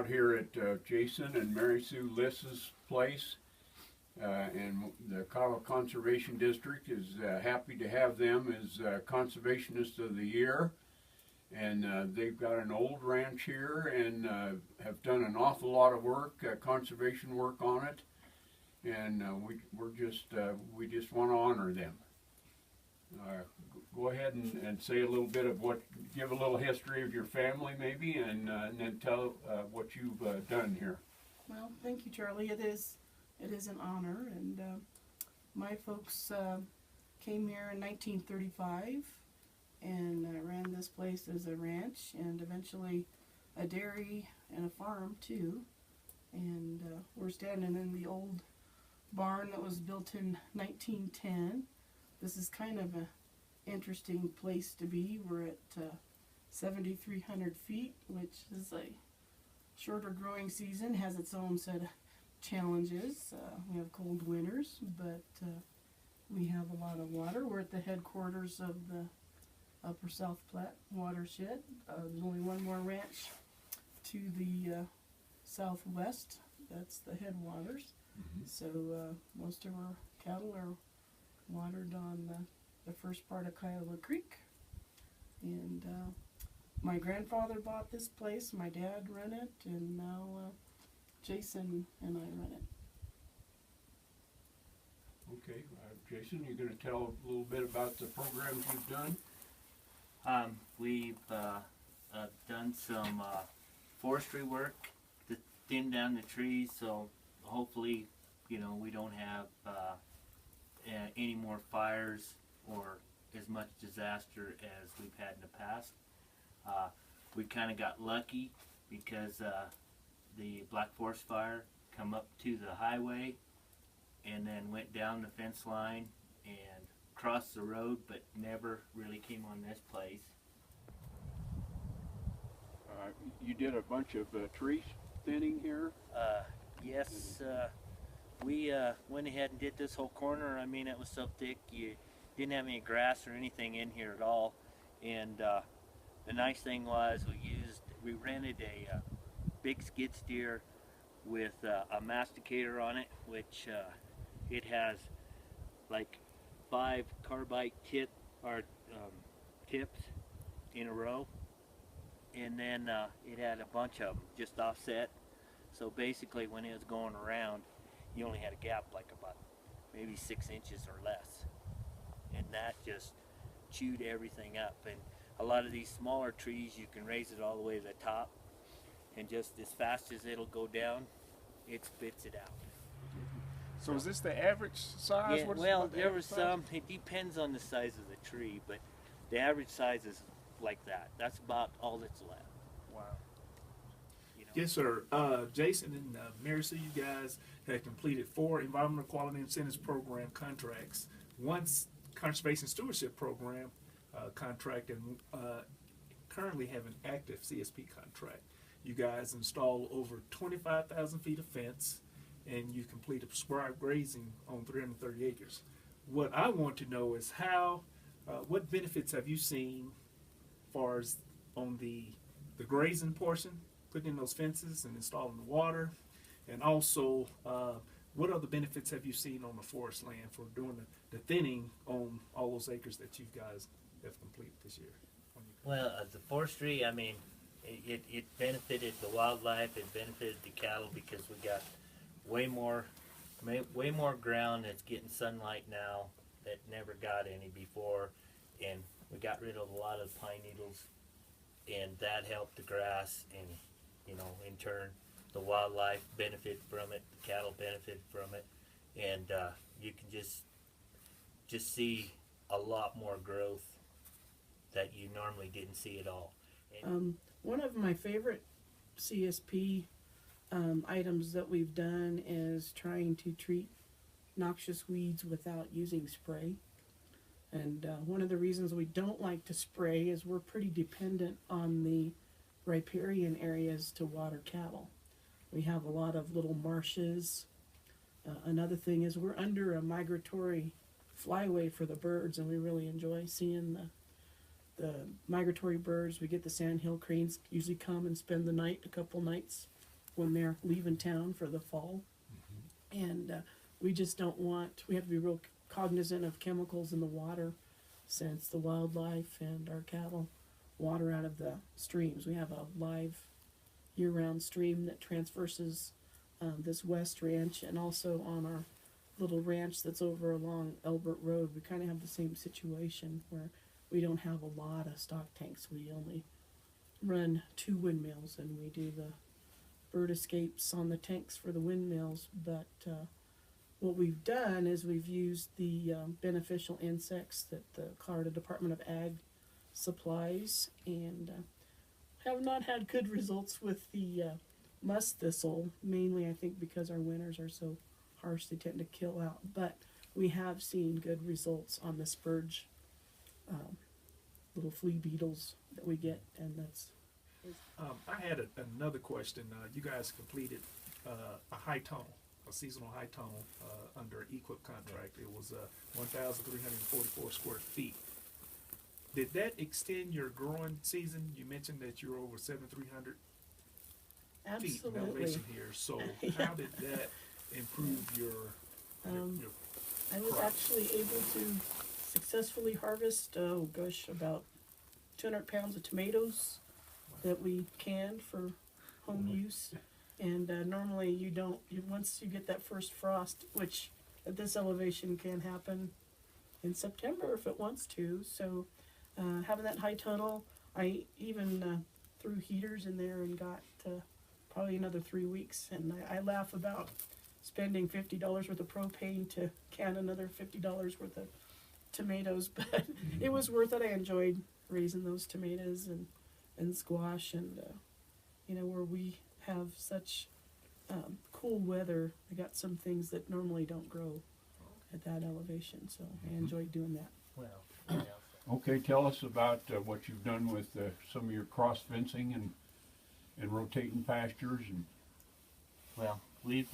out here at Jason and Mary Sue Liss's place, and the Kiowa Conservation District is happy to have them as Conservationist of the Year. And they've got an old ranch here and have done an awful lot of work, conservation work on it. And we just want to honor them. Go ahead and say a little bit of give a little history of your family maybe, and then tell what you've done here. Well, thank you, Charlie. It is an honor, and my folks came here in 1935 and ran this place as a ranch and eventually a dairy and a farm too. And we're standing in the old barn that was built in 1910. This is kind of an interesting place to be. We're at 7,300 feet, which is a shorter growing season, has its own set of challenges. We have cold winters, but we have a lot of water. We're at the headquarters of the Upper South Platte watershed. There's only one more ranch to the southwest. That's the headwaters. Mm-hmm. So most of our cattle are watered on the first part of Kiowa Creek. And my grandfather bought this place, my dad ran it, and now Jason and I run it. Okay, Jason, you're going to tell a little bit about the programs you've done? We've done some forestry work to thin down the trees, so hopefully, we don't have any more fires or as much disaster as we've had in the past. We kind of got lucky because the Black Forest Fire come up to the highway and then went down the fence line and crossed the road, but never really came on this place. You did a bunch of tree thinning here? Yes, we went ahead and did this whole corner. I mean, it was so thick you didn't have any grass or anything in here at all. And the nice thing was we rented a big skid steer with a masticator on it, which it has like 5 carbide tips in a row, and then it had a bunch of them just offset. So basically, when it was going around, you only had a gap like about maybe 6 inches or less, and that just chewed everything up. And a lot of these smaller trees, you can raise it all the way to the top, and just as fast as it'll go down, it spits it out. So is this the average size? Yeah, well, there was some. It depends on the size of the tree, but the average size is like that. That's about all that's left. Wow. Yes, sir. Jason and Mary Sue, you guys have completed 4 Environmental Quality Incentives Program contracts, 1 Conservation Stewardship Program contract, and currently have an active CSP contract. You guys install over 25,000 feet of fence, and you complete a prescribed grazing on 330 acres. What I want to know is what benefits have you seen as far as on the grazing portion, putting in those fences and installing the water, and also what other benefits have you seen on the forest land for doing the thinning on all those acres that you guys have completed this year? Well, the forestry, I mean, it benefited the wildlife, it benefited the cattle because we got way more ground that's getting sunlight now that never got any before, and we got rid of a lot of pine needles, and that helped the grass, and in turn the wildlife benefit from it, the cattle benefit from it, and you can just see a lot more growth that you normally didn't see at all. One of my favorite CSP items that we've done is trying to treat noxious weeds without using spray. And one of the reasons we don't like to spray is we're pretty dependent on the riparian areas to water cattle. We have a lot of little marshes. Another thing is we're under a migratory flyway for the birds, and we really enjoy seeing the migratory birds. We get the sandhill cranes usually come and spend the night, a couple nights when they're leaving town for the fall. And we just don't want, we have to be real cognizant of chemicals in the water, since the wildlife and our cattle water out of the streams. We have a live year-round stream that transverses this west ranch, and also on our little ranch that's over along Elbert Road, we kind of have the same situation where we don't have a lot of stock tanks. We only run 2 windmills, and we do the bird escapes on the tanks for the windmills. But what we've done is we've used the beneficial insects that the Colorado Department of Ag supplies, and have not had good results with the musk thistle, mainly I think because our winters are so harsh they tend to kill out. But we have seen good results on the spurge, little flea beetles that we get, and that's. I had another question. You guys completed a high tunnel, a seasonal high tunnel under an EQIP contract. It was 1,344 square feet. Did that extend your growing season? You mentioned that you're over 7,300 feet in elevation here. So Yeah. how did that improve your I was crop? actually able to successfully harvest, about 200 pounds of tomatoes that we canned for home use. And normally you don't, once you get that first frost, which at this elevation can happen in September if it wants to. So having that high tunnel, I even threw heaters in there and got probably another 3 weeks. And I laugh about spending $50 worth of propane to can another $50 worth of tomatoes, but it was worth it. I enjoyed raising those tomatoes and squash, and where we have such cool weather, I got some things that normally don't grow at that elevation, so I enjoyed doing that. Well, yeah. Okay, tell us about what you've done with some of your cross fencing and rotating pastures. And Well, we've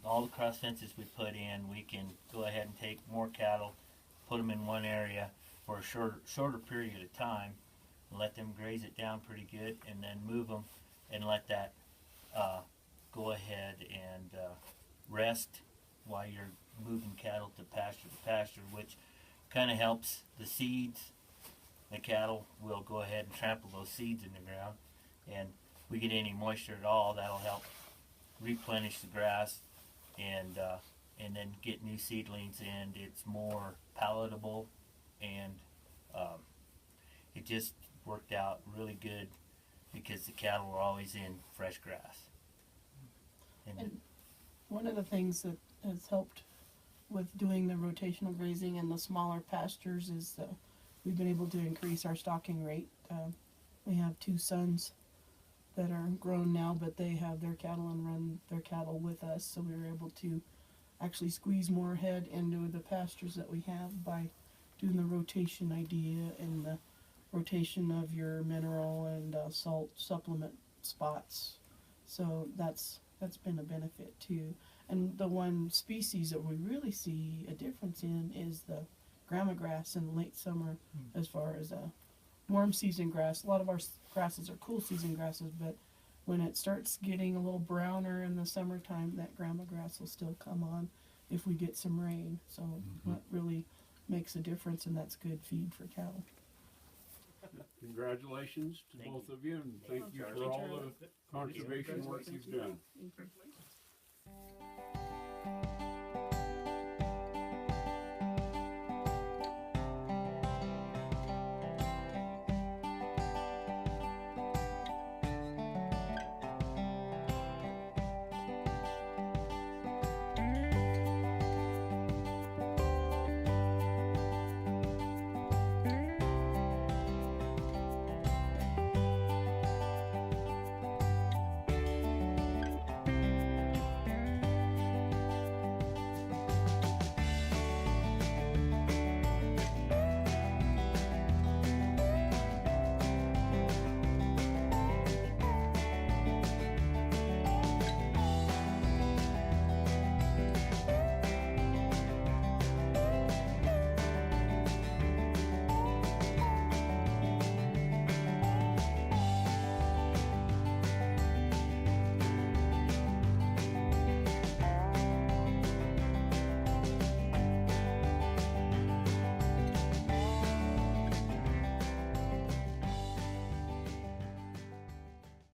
all the cross fences we put in, we can go ahead and take more cattle, put them in one area for a shorter period of time, and let them graze it down pretty good, and then move them and let that go ahead and rest while you're moving cattle to pasture, which kind of helps the seeds. The cattle will go ahead and trample those seeds in the ground, and we get any moisture at all, that'll help replenish the grass and then get new seedlings, and it's more palatable, and it just worked out really good because the cattle were always in fresh grass. And one of the things that has helped with doing the rotational grazing and the smaller pastures is we've been able to increase our stocking rate. We have 2 sons that are grown now, but they have their cattle and run their cattle with us, so we were able to actually squeeze more head into the pastures that we have by doing the rotation idea and the rotation of your mineral and salt supplement spots. So that's been a benefit too. And the one species that we really see a difference in is the grama grass in late summer, as far as warm season grass. A lot of our grasses are cool season grasses, but when it starts getting a little browner in the summertime, that grama grass will still come on if we get some rain. So that really makes a difference, and that's good feed for cattle. congratulations to Thank both you. of you, and thank you for all the conservation work you've done. Thank you.